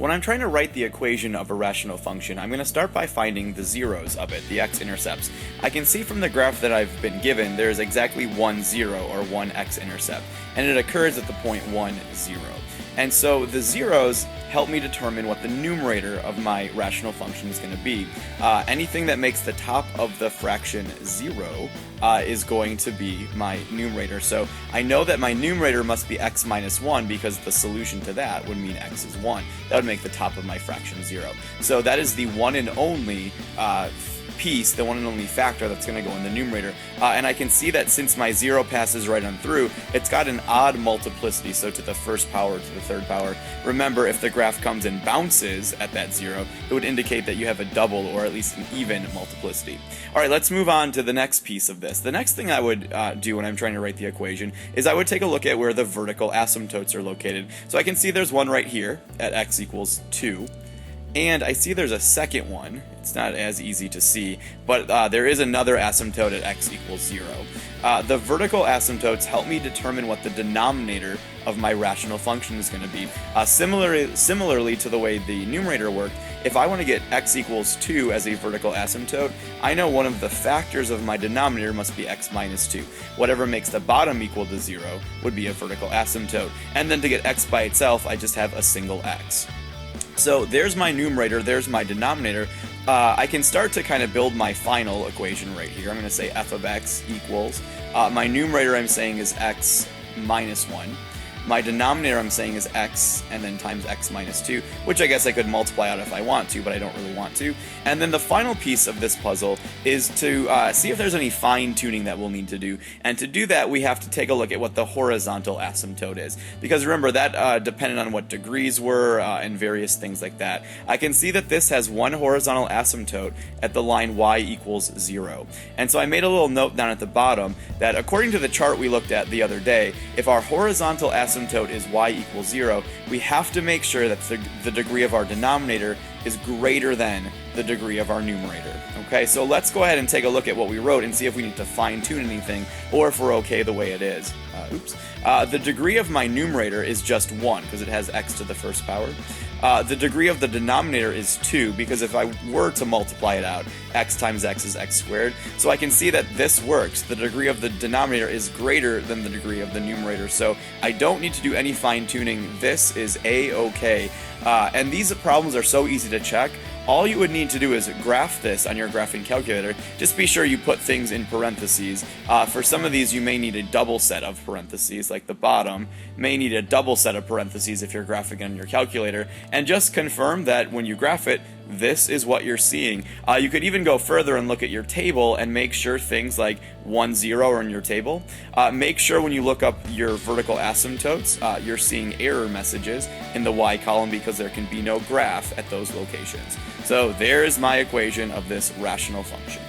When I'm trying to write the equation of a rational function, I'm going to start by finding the zeros of it, the x-intercepts. I can see from the graph that I've been given there's exactly one zero, or one x-intercept, and it occurs at the point 1, 0. And so the zeros help me determine what the numerator of my rational function is going to be. Anything that makes the top of the fraction 0 is going to be my numerator. So I know that my numerator must be x minus 1 because the solution to that would mean x is 1. That would make the top of my fraction 0. So that is the one and only piece, the one and only factor that's going to go in the numerator. And I can see that since my 0 passes right on through, it's got an odd multiplicity, so to the first power, to the third power. Remember, if the graph comes and bounces at that 0, it would indicate that you have a double or at least an even multiplicity. Alright, let's move on to the next piece of this. The next thing I would do when I'm trying to write the equation is I would take a look at where the vertical asymptotes are located. So I can see there's one right here at x equals 2. And I see there's a second one. It's not as easy to see, but there is another asymptote at x equals 0. The vertical asymptotes help me determine what the denominator of my rational function is going to be. Similarly to the way the numerator worked, if I want to get x equals 2 as a vertical asymptote, I know one of the factors of my denominator must be x minus 2. Whatever makes the bottom equal to 0 would be a vertical asymptote. And then to get x by itself, I just have a single x. So there's my numerator, there's my denominator. I can start to kind of build my final equation right here. I'm going to say f of x equals, my numerator I'm saying is x minus 1. My denominator I'm saying is x and then times x minus 2, which I guess I could multiply out if I want to, but I don't really want to. And then the final piece of this puzzle is to see if there's any fine-tuning that we'll need to do. And to do that, we have to take a look at what the horizontal asymptote is. Because remember, that depended on what degrees were and various things like that. I can see that this has one horizontal asymptote at the line y equals 0. And so I made a little note down at the bottom that according to the chart we looked at the other day, if our horizontal asymptote is y equals 0, we have to make sure that the degree of our denominator is greater than the degree of our numerator. Okay, so let's go ahead and take a look at what we wrote and see if we need to fine-tune anything or if we're okay the way it is. The degree of my numerator is just 1 because it has x to the first power. The degree of the denominator is 2 because if I were to multiply it out, x times x is x squared. So I can see that this works. The degree of the denominator is greater than the degree of the numerator. So I don't need to do any fine-tuning. This is a-okay. And these problems are so easy to check. All you would need to do is graph this on your graphing calculator. Just be sure you put things in parentheses. For some of these you may need a double set of parentheses, like the bottom may need a double set of parentheses if you're graphing on your calculator. And just confirm that when you graph it, this is what you're seeing. You could even go further and look at your table and make sure things like 1, 0 are in your table. Make sure when you look up your vertical asymptotes, you're seeing error messages in the y column because there can be no graph at those locations. So there's my equation of this rational function.